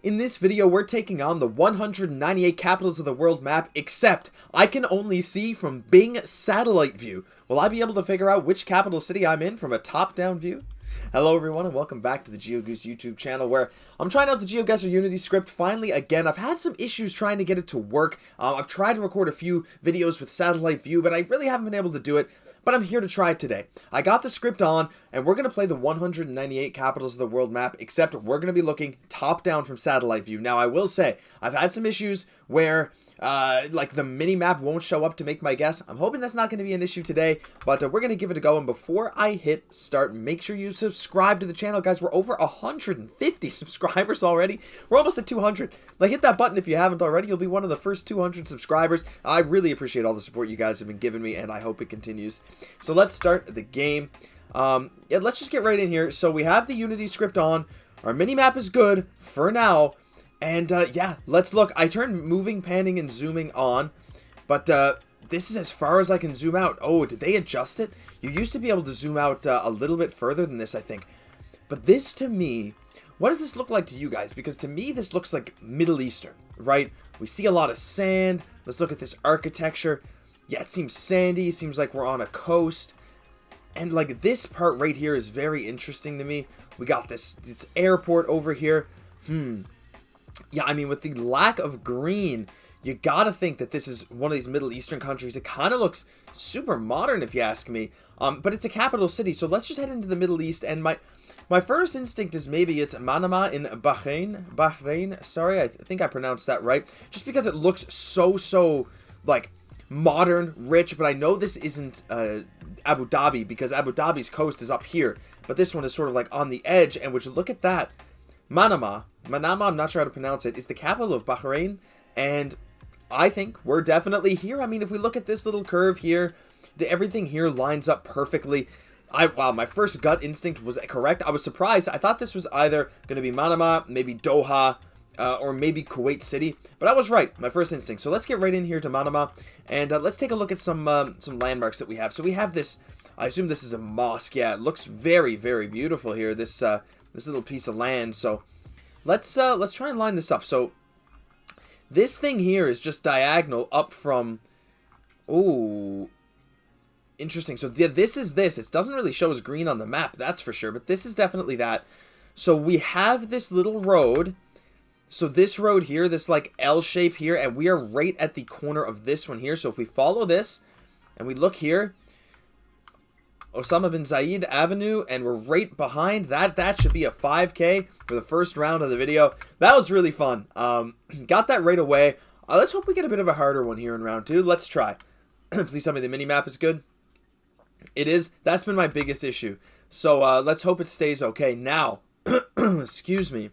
In this video, we're taking on the 198 capitals of the world map, except I can only see from Bing satellite view. Will I be able to figure out which capital city I'm in from a top-down view? Hello everyone and welcome back to the Geoguessr YouTube channel, where I'm trying out the Geoguessr Unity script finally again. I've had some issues trying to get it to work. I've tried to record a few videos with satellite view, but I really haven't been able to do it. But I'm here to try it today. I got the script on, and we're going to play the 198 capitals of the world map, except we're going to be looking top-down from satellite view. Now, I will say, I've had some issues where, like, the mini-map won't show up to make my guess. I'm hoping that's not going to be an issue today, but we're going to give it a go. And before I hit start, make sure you subscribe to the channel, guys. We're over 150 subscribers already. We're almost at 200. Like, hit that button if you haven't already. You'll be one of the first 200 subscribers. I really appreciate all the support you guys have been giving me, and I hope it continues. So let's start the game. Yeah, let's just get right in here. So we have the Unity script on. Our mini-map is good for now. And, yeah, let's look. I turned moving, panning, and zooming on. But, this is as far as I can zoom out. Oh, did they adjust it? You used to be able to zoom out a little bit further than this, I think. But this, to me, what does this look like to you guys? Because to me, this looks like Middle Eastern, right? We see a lot of sand. Let's look at this architecture. Yeah, it seems sandy. It seems like we're on a coast. And, like, this part right here is very interesting to me. We got this airport over here. Yeah, I mean, with the lack of green, you gotta think that this is one of these Middle Eastern countries. It kind of looks super modern, if you ask me. But it's a capital city, so let's just head into the Middle East. And my first instinct is maybe it's Manama in Bahrain. Sorry, I think I pronounced that right. Just because it looks so, like, modern, rich. But I know this isn't Abu Dhabi, because Abu Dhabi's coast is up here. But this one is sort of like on the edge. And would you look at that? Manama, I'm not sure how to pronounce it, is the capital of Bahrain, and I think we're definitely here. I mean, if we look at this little curve here, everything here lines up perfectly. Wow, my first gut instinct was correct. I was surprised. I thought this was either going to be Manama, maybe Doha, or maybe Kuwait City, but I was right, my first instinct. So let's get right in here to Manama, and let's take a look at some landmarks that we have. So we have this, I assume this is a mosque. Yeah, it looks very, very beautiful here, this little piece of land. So let's try and line this up. So this thing here is just diagonal up from, oh, interesting. So yeah, this is this. It doesn't really show as green on the map, that's for sure, but this is definitely that. So we have this little road. So this road here, this like L shape here, and we are right at the corner of this one here. So if we follow this and we look here, Osama bin Zayed Avenue, and we're right behind that. That should be a 5K for the first round of the video. That was really fun. Got that right away. Let's hope we get a bit of a harder one here in round 2. Let's try. Please tell me the mini-map is good. It is. That's been my biggest issue. So let's hope it stays okay. Now, excuse me.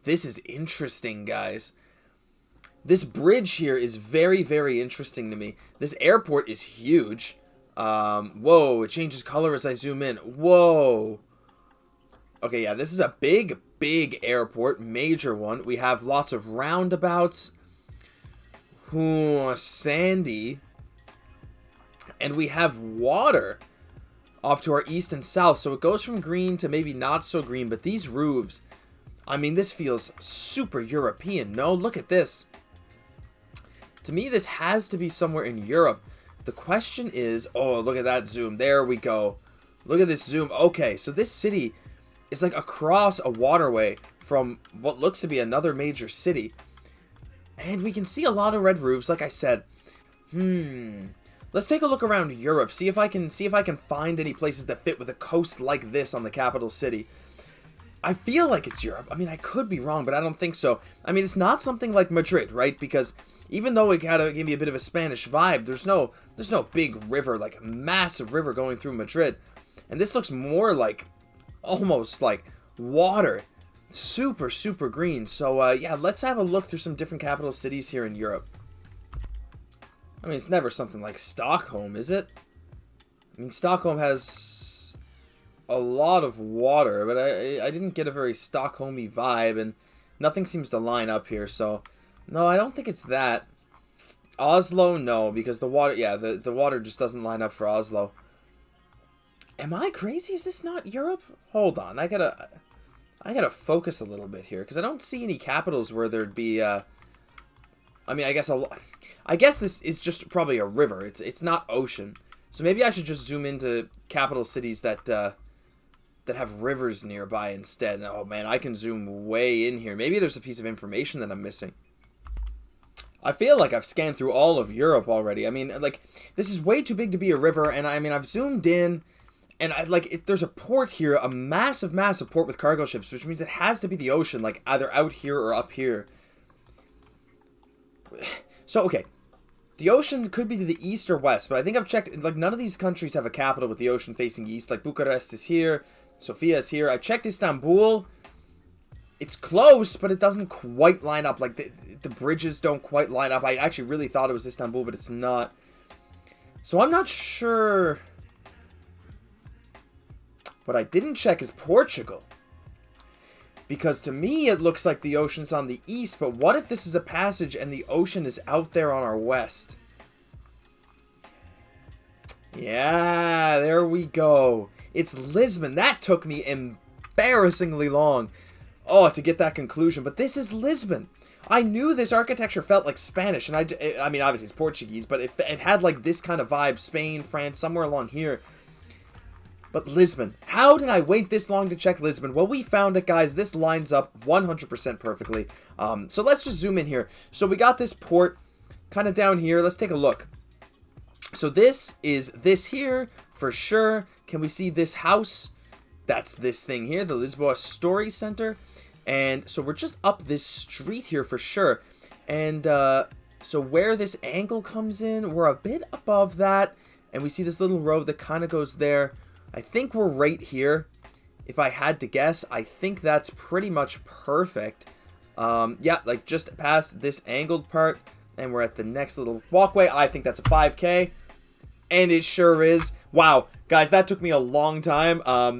This is interesting, guys. This bridge here is very, very interesting to me. This airport is huge. Whoa, it changes color as I zoom in. Whoa. Okay, yeah, this is a big, big airport, major one. We have lots of roundabouts. Ooh, sandy. And we have water off to our east and south. So it goes from green to maybe not so green. But these roofs, I mean, this feels super European. No, look at this. To me, this has to be somewhere in Europe. The question is, oh, look at that zoom. There we go. Look at this zoom. Okay, so this city is like across a waterway from what looks to be another major city. And we can see a lot of red roofs, like I said. Let's take a look around Europe. See if I can find any places that fit with a coast like this on the capital city. I feel like it's Europe. I mean, I could be wrong, but I don't think so. I mean, it's not something like Madrid, right? Because even though it kind of gave me a bit of a Spanish vibe, there's no big river, like massive river going through Madrid. And this looks more like, almost like water. Super, super green. So, yeah, let's have a look through some different capital cities here in Europe. I mean, it's never something like Stockholm, is it? I mean, Stockholm has a lot of water, but I didn't get a very Stockholmy vibe, and nothing seems to line up here, so no, I don't think it's that. Oslo, no, because the water, yeah, the water just doesn't line up for Oslo. Am I crazy? Is this not Europe? Hold on, I I gotta focus a little bit here, because I don't see any capitals where there'd be, I mean, I guess this is just probably a river. It's not ocean. So maybe I should just zoom into capital cities that have rivers nearby instead. Oh man, I can zoom way in here. Maybe there's a piece of information that I'm missing. I feel like I've scanned through all of Europe already. I mean, like, this is way too big to be a river, and I mean, I've zoomed in, and there's a port here, a massive, massive port with cargo ships, which means it has to be the ocean, like, either out here or up here. So, okay, the ocean could be to the east or west, but I think I've checked, like, none of these countries have a capital with the ocean facing east. Like, Bucharest is here, Sofia is here. I checked Istanbul. It's close, but it doesn't quite line up. Like, the bridges don't quite line up. I actually really thought it was Istanbul, but it's not. So I'm not sure. What I didn't check is Portugal. Because to me, it looks like the ocean's on the east, but what if this is a passage and the ocean is out there on our west? Yeah, there we go. It's Lisbon. That took me embarrassingly long. Oh, to get that conclusion. But this is Lisbon. I knew this architecture felt like Spanish. And I mean, obviously it's Portuguese. But it had like this kind of vibe. Spain, France, somewhere along here. But Lisbon. How did I wait this long to check Lisbon? Well, we found it, guys. This lines up 100% perfectly. So let's just zoom in here. So we got this port kind of down here. Let's take a look. So this is this here for sure. Can we see this house? That's this thing here, the Lisboa Story Center. And so we're just up this street here for sure. And so where this angle comes in, we're a bit above that. And we see this little road that kind of goes there. I think we're right here. If I had to guess, I think that's pretty much perfect. Yeah, like just past this angled part. And we're at the next little walkway. I think that's a 5K. And it sure is. Wow. Guys, that took me a long time.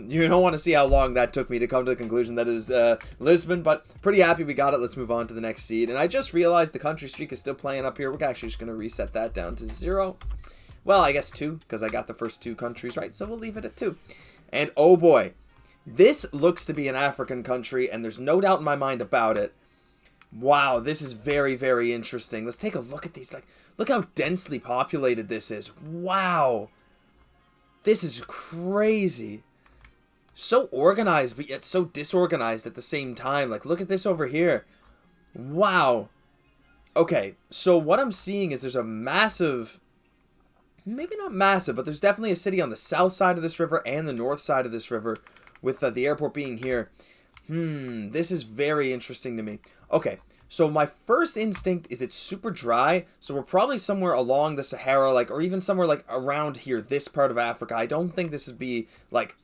You don't want to see how long that took me to come to the conclusion that is Lisbon, but pretty happy we got it. Let's move on to the next seed. And I just realized the country streak is still playing up here. We're actually just going to reset that down to 0. Well, I guess 2, because I got the first 2 countries right, so we'll leave it at 2. And oh boy, this looks to be an African country, and there's no doubt in my mind about it. Wow, this is very, very interesting. Let's take a look at these. Like, look how densely populated this is. Wow. This is crazy. So organized, but yet so disorganized at the same time. Like, look at this over here. Wow. Okay, so what I'm seeing is there's a massive, maybe not massive, but there's definitely a city on the south side of this river and the north side of this river, with the airport being here. This is very interesting to me. Okay, so my first instinct is it's super dry, so we're probably somewhere along the Sahara, like, or even somewhere like around here, this part of Africa. I don't think this would be like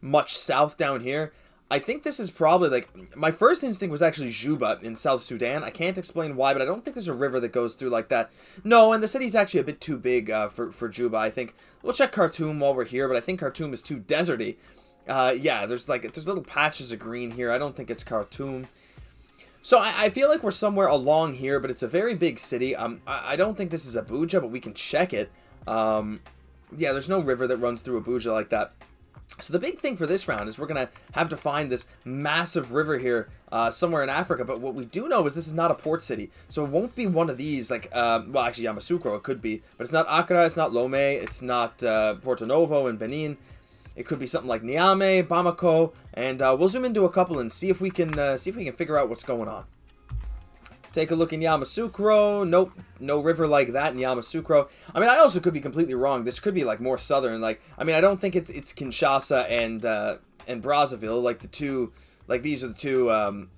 much south down here. I think this is probably like, my first instinct was actually Juba in South Sudan. I can't explain why, but I don't think there's a river that goes through like that. No, and the city's actually a bit too big for Juba. I think we'll check Khartoum while we're here, but I think Khartoum is too deserty. Yeah, there's little patches of green here. I don't think it's Khartoum. So I feel like we're somewhere along here, but it's a very big city. I don't think this is Abuja, but we can check it. Yeah, there's no river that runs through Abuja like that. So the big thing for this round is we're going to have to find this massive river here somewhere in Africa. But what we do know is this is not a port city. So it won't be one of these, like, well, actually Yamoussoukro it could be. But it's not Accra, it's not Lomé, it's not Porto Novo in Benin. It could be something like Niamey, Bamako, and we'll zoom into a couple and see if we can figure out what's going on. Take a look in Yamoussoukro. Nope, no river like that in Yamoussoukro. I mean, I also could be completely wrong. This could be like more southern. Like, I mean, I don't think it's Kinshasa and Brazzaville, like the two. Like these are the two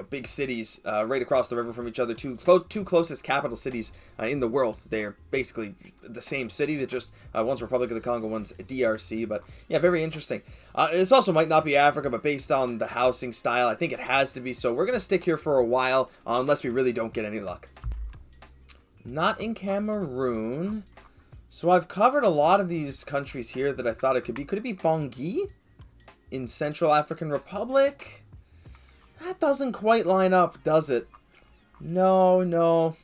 big cities right across the river from each other. Two closest capital cities in the world. They're basically the same city. That just one's Republic of the Congo, one's DRC. But yeah, very interesting. This also might not be Africa, but based on the housing style, I think it has to be. So we're gonna stick here for a while, unless we really don't get any luck. Not in Cameroon. So I've covered a lot of these countries here that I thought it could be. Could it be Bangui in Central African Republic? That doesn't quite line up, does it? No.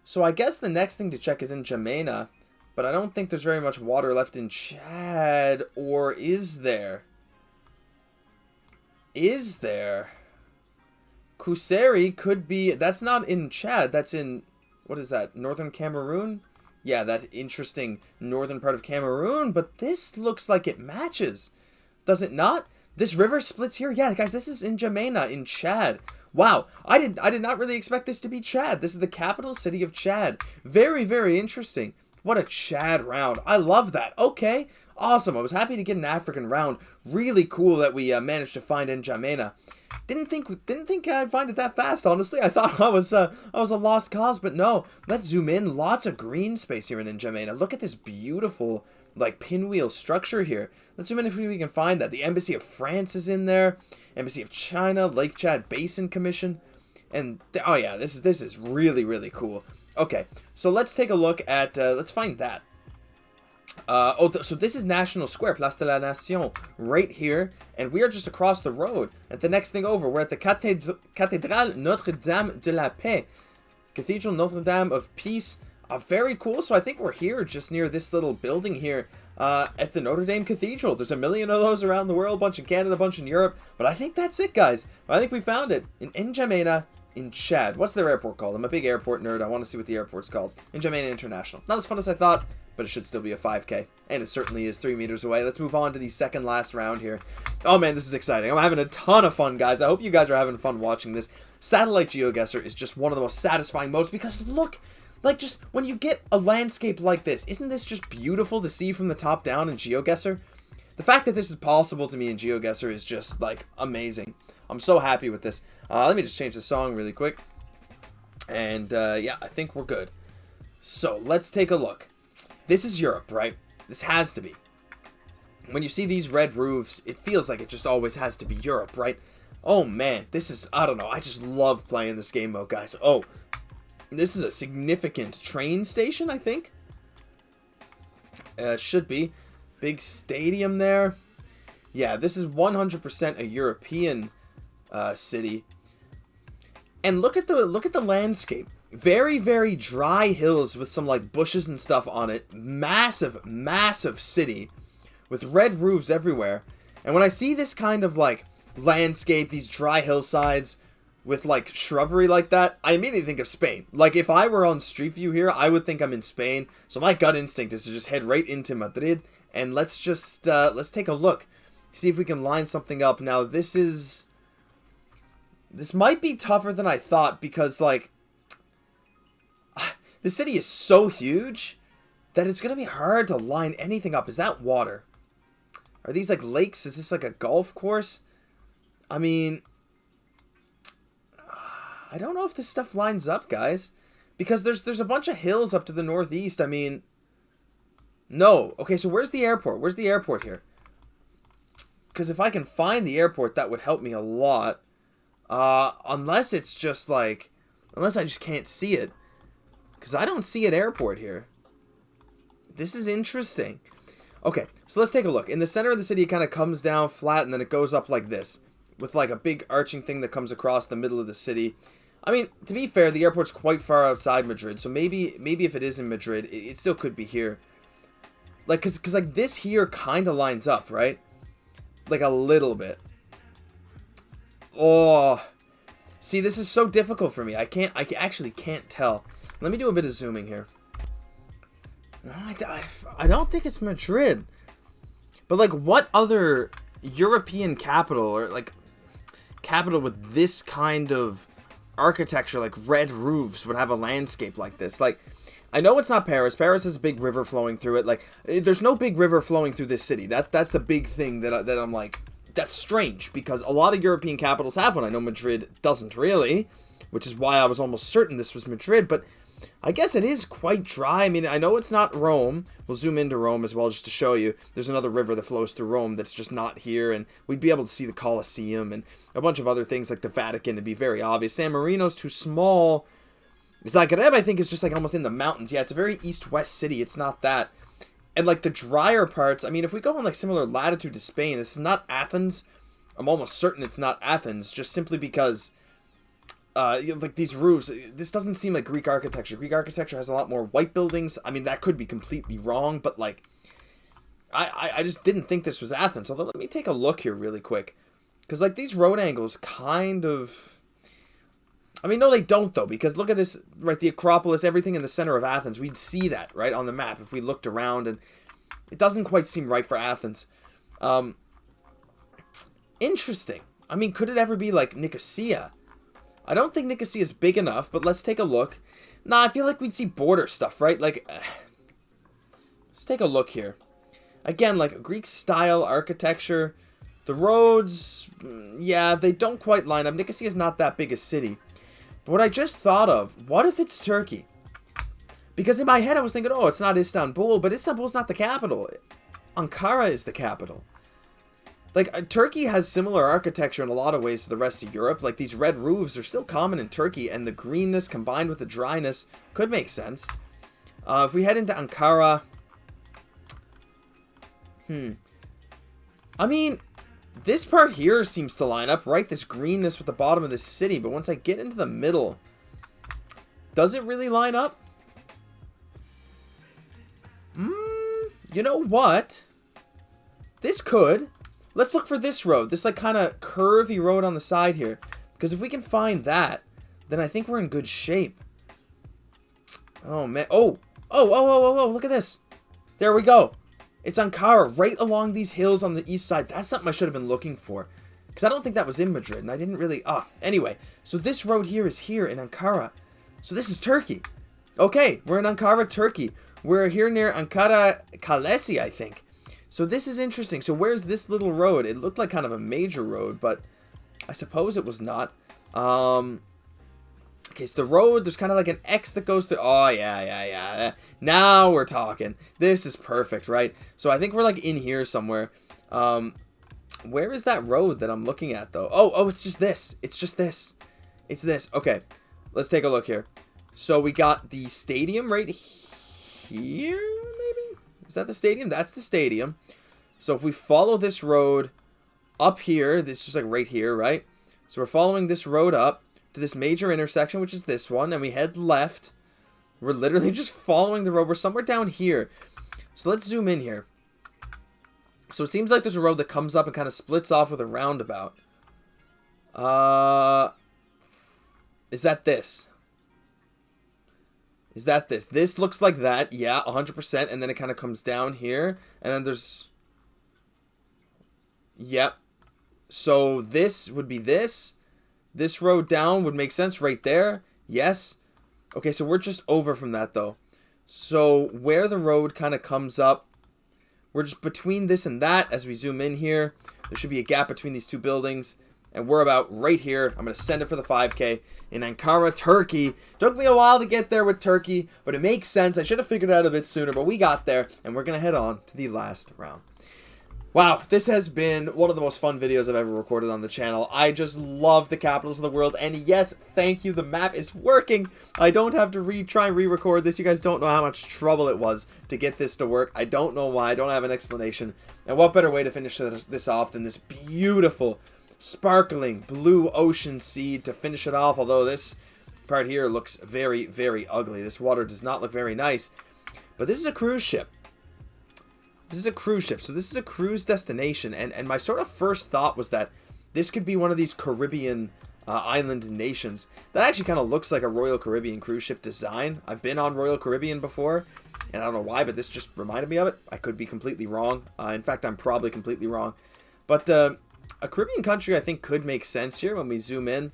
So I guess the next thing to check is in N'Djamena, but I don't think there's very much water left in Chad, or is there? is there? Kuseri could be... That's not in Chad. That's in... What is that? Northern Cameroon? Yeah, that interesting northern part of Cameroon. But this looks like it matches. Does it not? This river splits here? Yeah, guys, this is in N'Djamena in Chad. Wow, I did not really expect this to be Chad. This is the capital city of Chad. Very, very interesting. What a Chad round. I love that. Okay, awesome. I was happy to get an African round. Really cool that we managed to find N'Djamena. Didn't think I'd find it that fast, honestly. I thought I was a lost cause, but no. Let's zoom in. Lots of green space here in N'Djamena. Look at this beautiful, like, pinwheel structure here. Let's zoom in if we can find that. The Embassy of France is in there. Embassy of China, Lake Chad Basin Commission. And, oh yeah, this is really, really cool. Okay, so let's take a look at, let's find that. So this is National Square, Place de la Nation, right here, and we are just across the road. At the next thing over, we're at the Cathédrale Notre-Dame de la Paix, Cathedral Notre Dame of Peace. Very cool. So I think we're here, just near this little building here, at the Notre Dame Cathedral. There's a million of those around the world, a bunch in Canada, a bunch in Europe, but I think that's it, guys. I think we found it in N'Djamena, in Chad. What's their airport called? I'm a big airport nerd. I want to see what the airport's called. N'Djamena International. Not as fun as I thought, but it should still be a 5K. And it certainly is 3 meters away. Let's move on to the second last round here. Oh man, this is exciting. I'm having a ton of fun, guys. I hope you guys are having fun watching this. Satellite Geoguessr is just one of the most satisfying modes because look, like just when you get a landscape like this, isn't this just beautiful to see from the top down in Geoguessr? The fact that this is possible to me in Geoguessr is just like amazing. I'm so happy with this. Let me just change the song really quick. And yeah, I think we're good. So let's take a look. This is Europe, right? This has to be. When you see these red roofs, it feels like it just always has to be Europe, right? Oh man, this is, I don't know, I just love playing this game mode, guys. Oh, this is a significant train station, I think. Should be. Big stadium there. Yeah, this is 100% a European city. And look at the landscape. Very, very dry hills with some like bushes and stuff on it. Massive, massive city with red roofs everywhere. And when I see this kind of like landscape, these dry hillsides with like shrubbery like that, I immediately think of Spain. Like if I were on Street View here, I would think I'm in Spain. So my gut instinct is to just head right into Madrid and let's just let's take a look. See if we can line something up. Now this might be tougher than I thought because like the city is so huge that it's going to be hard to line anything up. Is that water? Are these like lakes? Is this like a golf course? I mean, I don't know if this stuff lines up, guys. Because there's a bunch of hills up to the northeast. I mean, no. Okay, so where's the airport? Where's the airport here? Because if I can find the airport, that would help me a lot. Unless it's just like, unless I just can't see it. Because I don't see an airport here. This is interesting. Okay, so let's take a look. In the center of the city, it kind of comes down flat, and then it goes up like this. With like a big arching thing that comes across the middle of the city. I mean, to be fair, the airport's quite far outside Madrid. So maybe if it is in Madrid, it still could be here. Like, because like this here kind of lines up, right? Like a little bit. Oh. See, this is so difficult for me. I actually can't tell. Let me do a bit of zooming here. I don't think it's Madrid. But, like, what other European capital or, like, capital with this kind of architecture, like red roofs, would have a landscape like this? Like, I know it's not Paris. Paris has a big river flowing through it. Like, there's no big river flowing through this city. That's the big thing that I'm like, that's strange. Because a lot of European capitals have one. I know Madrid doesn't really. Which is why I was almost certain this was Madrid. But I guess it is quite dry. I mean, I know it's not Rome. We'll zoom into Rome as well just to show you. There's another river that flows through Rome that's just not here. And we'd be able to see the Colosseum and a bunch of other things like the Vatican. It'd be very obvious. San Marino's too small. Zagreb, I think, is just like almost in the mountains. Yeah, it's a very east-west city. It's not that. And like the drier parts, I mean, if we go on like similar latitude to Spain, this is not Athens. I'm almost certain it's not Athens, just simply because like these roofs, this doesn't seem like Greek architecture. Greek architecture has a lot more white buildings. I mean, that could be completely wrong, but like, I just didn't think this was Athens. Although, let me take a look here really quick. Because, like, these road angles kind of... I mean, no, they don't, though, because look at this, right, the Acropolis, everything in the center of Athens. We'd see that, right, on the map if we looked around, and it doesn't quite seem right for Athens. Interesting. I mean, could it ever be, like, Nicosia? I don't think Nicosia is big enough, but let's take a look. Nah, I feel like we'd see border stuff, right? Like, let's take a look here. Again, like, Greek-style architecture. The roads, yeah, they don't quite line up. Nicosia is not that big a city. But what I just thought of, what if it's Turkey? Because in my head I was thinking, oh, it's not Istanbul, but Istanbul's not the capital. Ankara is the capital. Like, Turkey has similar architecture in a lot of ways to the rest of Europe. Like, these red roofs are still common in Turkey, and the greenness combined with the dryness could make sense. If we head into Ankara... I mean, this part here seems to line up, right? This greenness with the bottom of the city, but once I get into the middle... Does it really line up? You know what? This could... Let's look for this road. This, like, kind of curvy road on the side here. Because if we can find that, then I think we're in good shape. Oh, man. Oh, look at this. There we go. It's Ankara, right along these hills on the east side. That's something I should have been looking for. Because I don't think that was in Madrid, and I didn't really... anyway. So this road here is here in Ankara. So this is Turkey. Okay, we're in Ankara, Turkey. We're here near Ankara Kalesi, I think. So this is interesting. So where's this little road? It looked like kind of a major road, but I suppose it was not. Okay, so the road, there's kind of like an X that goes through. Oh, yeah. Now we're talking. This is perfect, right? So I think we're like in here somewhere. Where is that road that I'm looking at, though? Oh, it's just this. It's just this. It's this. Okay, let's take a look here. So we got the stadium right here, maybe? Is that the stadium? That's the stadium. So if we follow this road up here, this is just like right here, right? So we're following this road up to this major intersection, which is this one, and we head left. We're literally just following the road. We're somewhere down here. So let's zoom in here. So it seems like there's a road that comes up and kind of splits off with a roundabout. Is that this? Is that this? This looks like that. Yeah, 100%. And then it kind of comes down here. And then there's... Yep. So this would be this. This road down would make sense right there. Yes. Okay, so we're just over from that, though. So where the road kind of comes up, we're just between this and that as we zoom in here. There should be a gap between these two buildings. And we're about right here. I'm going to send it for the 5K in Ankara, Turkey. Took me a while to get there with Turkey, but it makes sense. I should have figured it out a bit sooner, but we got there. And we're going to head on to the last round. Wow, this has been one of the most fun videos I've ever recorded on the channel. I just love the capitals of the world, and yes, thank you, the map is working. I don't have to try and re-record this. You guys don't know how much trouble it was to get this to work. I don't know why. I don't have an explanation. And what better way to finish this off than this beautiful, sparkling blue ocean sea to finish it off, although this part here looks very, very ugly. This water does not look very nice. But this is a cruise ship. This is a cruise ship, so this is a cruise destination, and my sort of first thought was that this could be one of these Caribbean island nations. That actually kind of looks like a Royal Caribbean cruise ship design. I've been on Royal Caribbean before, and I don't know why, but this just reminded me of it. I could be completely wrong. In fact, I'm probably completely wrong. But a Caribbean country, I think, could make sense here when we zoom in.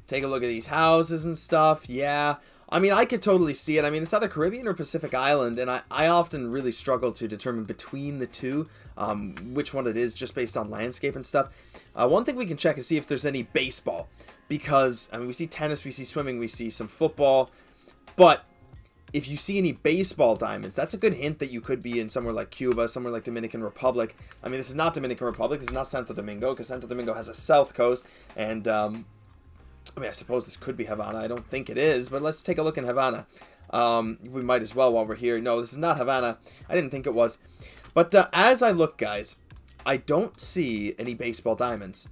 Take a look at these houses and stuff. Yeah. I mean, I could totally see it. I mean, it's either Caribbean or Pacific Island, and I often really struggle to determine between the two which one it is, just based on landscape and stuff. One thing we can check is see if there's any baseball, because, I mean, we see tennis, we see swimming, we see some football, but if you see any baseball diamonds, that's a good hint that you could be in somewhere like Cuba, somewhere like Dominican Republic. I mean, this is not Dominican Republic, this is not Santo Domingo, because Santo Domingo has a south coast, and I mean, I suppose this could be Havana. I don't think it is, but let's take a look in Havana. We might as well while we're here. No, this is not Havana. I didn't think it was. But as I look, guys, I don't see any baseball diamonds,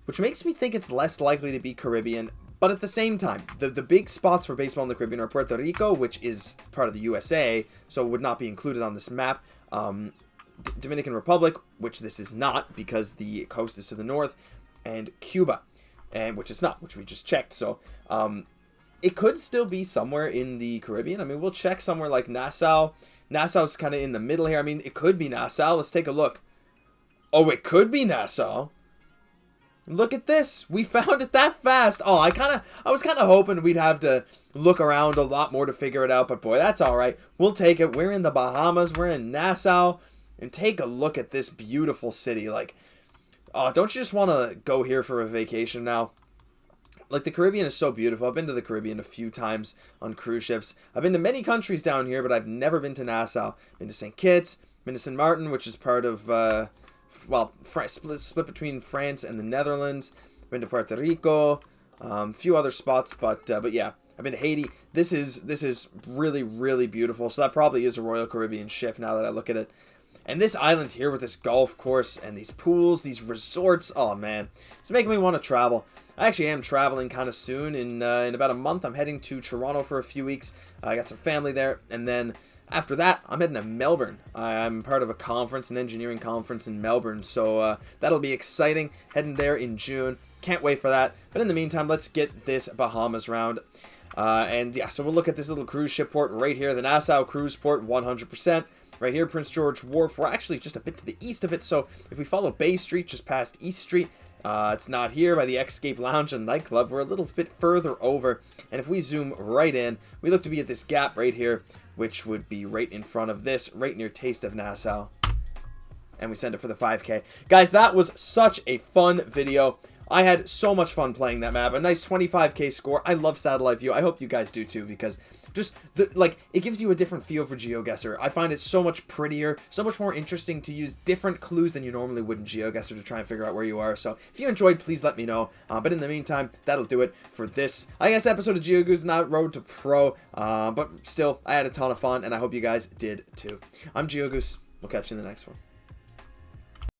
which makes me think it's less likely to be Caribbean. But at the same time, the big spots for baseball in the Caribbean are Puerto Rico, which is part of the USA, so it would not be included on this map. Dominican Republic, which this is not because the coast is to the north, and Cuba, and which it's not, which we just checked. So it could still be somewhere in the Caribbean. I mean, we'll check somewhere like Nassau. Nassau's kind of in the middle here. I mean, it could be Nassau. Let's take a look. Oh, it could be Nassau. Look at this. We found it that fast. Oh, I was kind of hoping we'd have to look around a lot more to figure it out, but boy, that's all right. We'll take it. We're in the Bahamas. We're in Nassau. And take a look at this beautiful city. Like, oh, don't you just want to go here for a vacation now? Like, the Caribbean is so beautiful. I've been to the Caribbean a few times on cruise ships. I've been to many countries down here, but I've never been to Nassau. Been to St. Kitts, been to St. Martin, which is part of, well, split between France and the Netherlands. Been to Puerto Rico, a few other spots, but yeah, I've been to Haiti. This is really, really beautiful. So that probably is a Royal Caribbean ship now that I look at it. And this island here with this golf course and these pools, these resorts, oh man, it's making me want to travel. I actually am traveling kind of soon. In about a month, I'm heading to Toronto for a few weeks. I got some family there, and then after that, I'm heading to Melbourne. I'm part of a conference, an engineering conference in Melbourne, so that'll be exciting. Heading there in June. Can't wait for that. But in the meantime, let's get this Bahamas round. And yeah, so we'll look at this little cruise ship port right here, the Nassau cruise port, 100%. Right here, Prince George Wharf. We're actually just a bit to the east of it, so if we follow Bay Street, just past East Street, it's not here by the Escape Lounge and Nightclub. We're a little bit further over, and if we zoom right in, we look to be at this gap right here, which would be right in front of this, right near Taste of Nassau. And we send it for the 5K. Guys, that was such a fun video. I had so much fun playing that map. A nice 25K score. I love satellite view. I hope you guys do too, because just it gives you a different feel for Geoguessr. I find it so much prettier, so much more interesting to use different clues than you normally would in Geoguessr to try and figure out where you are. So if you enjoyed, please let me know. But in the meantime, that'll do it for this, I guess, episode of Geoguessr, not Road to Pro. But still, I had a ton of fun, and I hope you guys did too. I'm Geoguessr. We'll catch you in the next one.